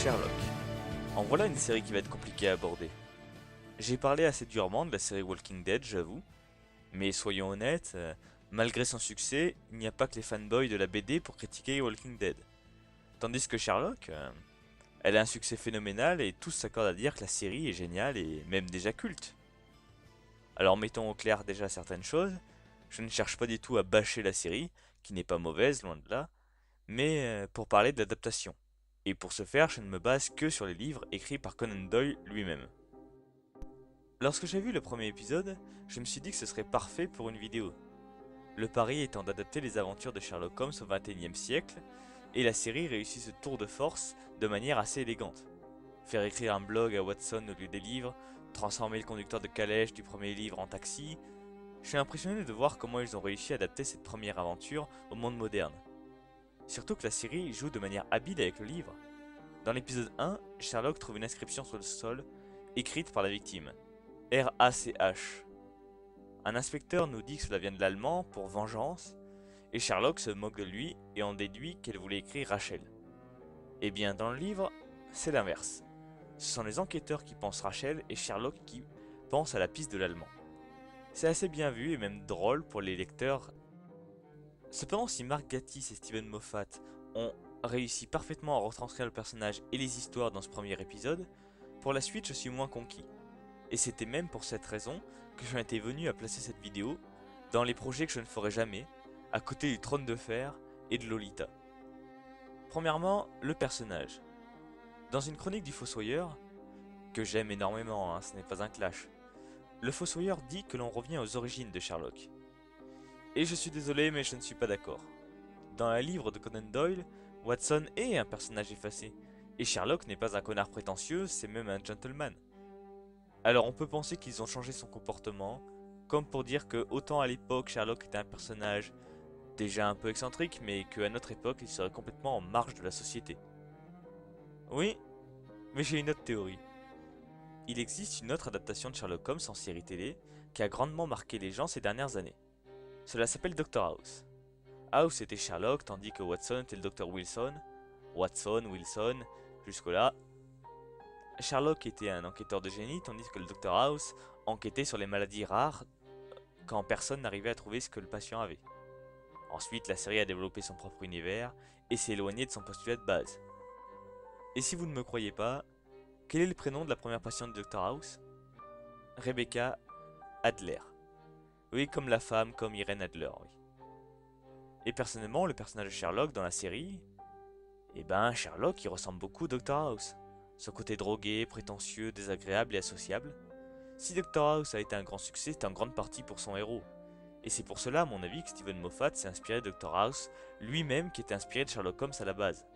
Sherlock. En voilà une série qui va être compliquée à aborder. J'ai parlé assez durement de la série Walking Dead, j'avoue, mais soyons honnêtes, malgré son succès, il n'y a pas que les fanboys de la BD pour critiquer Walking Dead. Tandis que Sherlock, elle a un succès phénoménal et tous s'accordent à dire que la série est géniale et même déjà culte. Alors mettons au clair déjà certaines choses, je ne cherche pas du tout à bâcher la série, qui n'est pas mauvaise, loin de là, mais pour parler de l'adaptation. Et pour ce faire, je ne me base que sur les livres écrits par Conan Doyle lui-même. Lorsque j'ai vu le premier épisode, je me suis dit que ce serait parfait pour une vidéo. Le pari étant d'adapter les aventures de Sherlock Holmes au XXIe siècle, et la série réussit ce tour de force de manière assez élégante. Faire écrire un blog à Watson au lieu des livres, transformer le conducteur de calèche du premier livre en taxi, je suis impressionné de voir comment ils ont réussi à adapter cette première aventure au monde moderne. Surtout que la série joue de manière habile avec le livre. Dans l'épisode 1, Sherlock trouve une inscription sur le sol, écrite par la victime. RACH. Un inspecteur nous dit que cela vient de l'allemand pour vengeance, et Sherlock se moque de lui et en déduit qu'elle voulait écrire Rachel. Eh bien, dans le livre, c'est l'inverse. Ce sont les enquêteurs qui pensent Rachel et Sherlock qui pense à la piste de l'allemand. C'est assez bien vu et même drôle pour les lecteurs. Cependant, si Mark Gatiss et Steven Moffat ont réussi parfaitement à retranscrire le personnage et les histoires dans ce premier épisode, pour la suite je suis moins conquis. Et c'était même pour cette raison que j'en étais venu à placer cette vidéo dans les projets que je ne ferai jamais, à côté du Trône de Fer et de Lolita. Premièrement, le personnage. Dans une chronique du Fossoyeur, que j'aime énormément, ce n'est pas un clash, le Fossoyeur dit que l'on revient aux origines de Sherlock. Et je suis désolé, mais je ne suis pas d'accord. Dans un livre de Conan Doyle, Watson est un personnage effacé, et Sherlock n'est pas un connard prétentieux, c'est même un gentleman. Alors on peut penser qu'ils ont changé son comportement, comme pour dire que autant à l'époque Sherlock était un personnage déjà un peu excentrique, mais qu'à notre époque il serait complètement en marge de la société. Oui, mais j'ai une autre théorie. Il existe une autre adaptation de Sherlock Holmes en série télé qui a grandement marqué les gens ces dernières années. Cela s'appelle Dr House. House était Sherlock tandis que Watson était le Dr Wilson. Watson, Wilson, jusque-là. Sherlock était un enquêteur de génie tandis que le Dr House enquêtait sur les maladies rares quand personne n'arrivait à trouver ce que le patient avait. Ensuite, la série a développé son propre univers et s'est éloignée de son postulat de base. Et si vous ne me croyez pas, quel est le prénom de la première patiente de Dr House? Rebecca Adler. Oui, comme la femme, comme Irene Adler, oui. Et personnellement, le personnage de Sherlock dans la série, Sherlock il ressemble beaucoup à Dr House. Son côté drogué, prétentieux, désagréable et associable. Si Dr House a été un grand succès, c'est en grande partie pour son héros. Et c'est pour cela, à mon avis, que Steven Moffat s'est inspiré de Dr House, lui-même qui était inspiré de Sherlock Holmes à la base.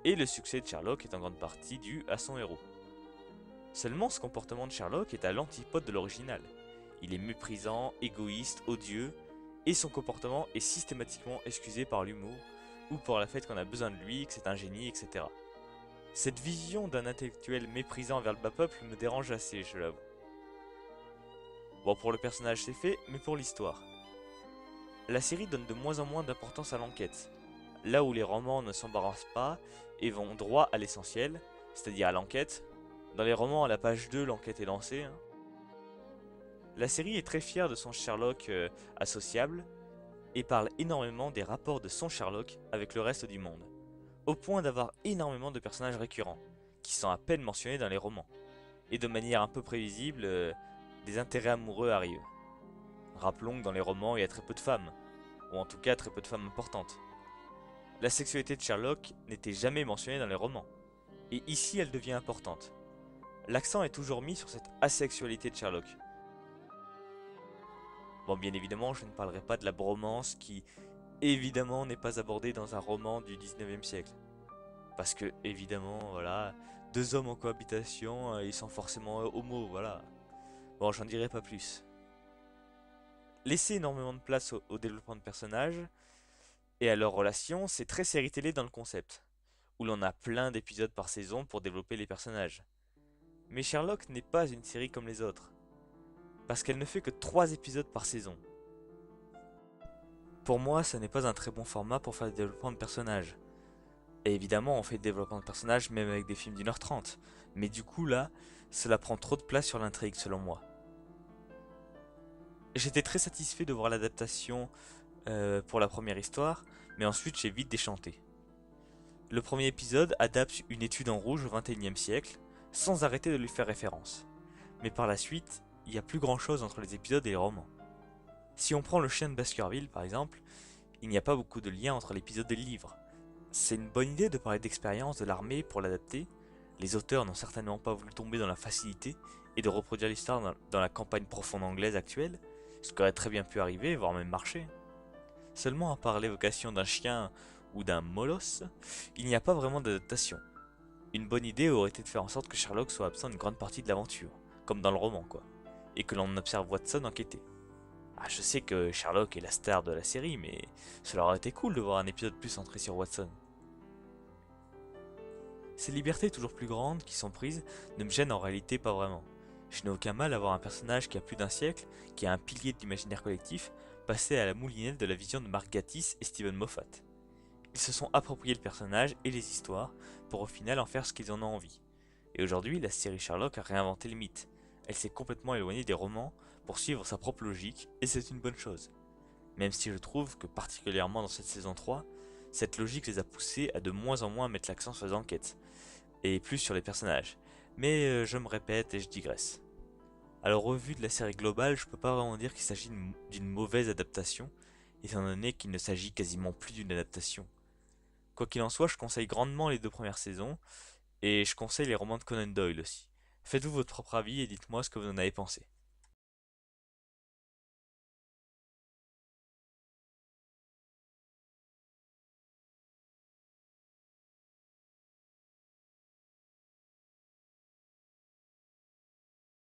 Et le succès de Sherlock est en grande partie dû à son héros. Seulement, ce comportement de Sherlock est à l'antipode de l'original. Il est méprisant, égoïste, odieux, et son comportement est systématiquement excusé par l'humour, ou par le fait qu'on a besoin de lui, que c'est un génie, etc. Cette vision d'un intellectuel méprisant envers le bas peuple me dérange assez, je l'avoue. Bon, pour le personnage c'est fait, mais pour l'histoire. La série donne de moins en moins d'importance à l'enquête, là où les romans ne s'embarrassent pas et vont droit à l'essentiel, c'est-à-dire à l'enquête. Dans les romans, à la page 2, l'enquête est lancée. La série est très fière de son Sherlock associable et parle énormément des rapports de son Sherlock avec le reste du monde, au point d'avoir énormément de personnages récurrents, qui sont à peine mentionnés dans les romans. Et de manière un peu prévisible, des intérêts amoureux arrivent. Rappelons que dans les romans, il y a très peu de femmes, ou en tout cas très peu de femmes importantes. La sexualité de Sherlock n'était jamais mentionnée dans les romans, et ici elle devient importante. L'accent est toujours mis sur cette asexualité de Sherlock. Bon, bien évidemment, je ne parlerai pas de la bromance qui, évidemment, n'est pas abordée dans un roman du 19e siècle. Parce que, évidemment, voilà, deux hommes en cohabitation, ils sont forcément homo, voilà. Bon, j'en dirai pas plus. Laisser énormément de place au développement de personnages et à leurs relations, c'est très série télé dans le concept, où l'on a plein d'épisodes par saison pour développer les personnages. Mais Sherlock n'est pas une série comme les autres, parce qu'elle ne fait que 3 épisodes par saison. Pour moi, ça n'est pas un très bon format pour faire le développement de personnages. Et évidemment, on fait le développement de personnages même avec des films d'1h30. Mais du coup, là, cela prend trop de place sur l'intrigue, selon moi. J'étais très satisfait de voir l'adaptation pour la première histoire, mais ensuite j'ai vite déchanté. Le premier épisode adapte une étude en rouge au XXIe siècle, sans arrêter de lui faire référence. Mais par la suite, il n'y a plus grand chose entre les épisodes et les romans. Si on prend le chien de Baskerville par exemple, il n'y a pas beaucoup de lien entre l'épisode et le livre. C'est une bonne idée de parler d'expérience de l'armée pour l'adapter. Les auteurs n'ont certainement pas voulu tomber dans la facilité et de reproduire l'histoire dans la campagne profonde anglaise actuelle, ce qui aurait très bien pu arriver, voire même marcher. Seulement à part l'évocation d'un chien ou d'un molosse, il n'y a pas vraiment d'adaptation. Une bonne idée aurait été de faire en sorte que Sherlock soit absent une grande partie de l'aventure, comme dans le roman quoi, et que l'on observe Watson enquêter. Ah, je sais que Sherlock est la star de la série, mais cela aurait été cool de voir un épisode plus centré sur Watson. Ces libertés toujours plus grandes qui sont prises ne me gênent en réalité pas vraiment. Je n'ai aucun mal à voir un personnage qui a plus d'un siècle, qui est un pilier de l'imaginaire collectif, passer à la moulinette de la vision de Mark Gatiss et Steven Moffat. Ils se sont appropriés le personnage et les histoires pour au final en faire ce qu'ils en ont envie. Et aujourd'hui, la série Sherlock a réinventé le mythe. Elle s'est complètement éloignée des romans pour suivre sa propre logique, et c'est une bonne chose. Même si je trouve que particulièrement dans cette saison 3, cette logique les a poussés à de moins en moins mettre l'accent sur les enquêtes, et plus sur les personnages. Mais je me répète et je digresse. Alors au vu de la série globale, je peux pas vraiment dire qu'il s'agit d'une mauvaise adaptation, étant donné qu'il ne s'agit quasiment plus d'une adaptation. Quoi qu'il en soit, je conseille grandement les deux premières saisons, et je conseille les romans de Conan Doyle aussi. Faites-vous votre propre avis et dites-moi ce que vous en avez pensé.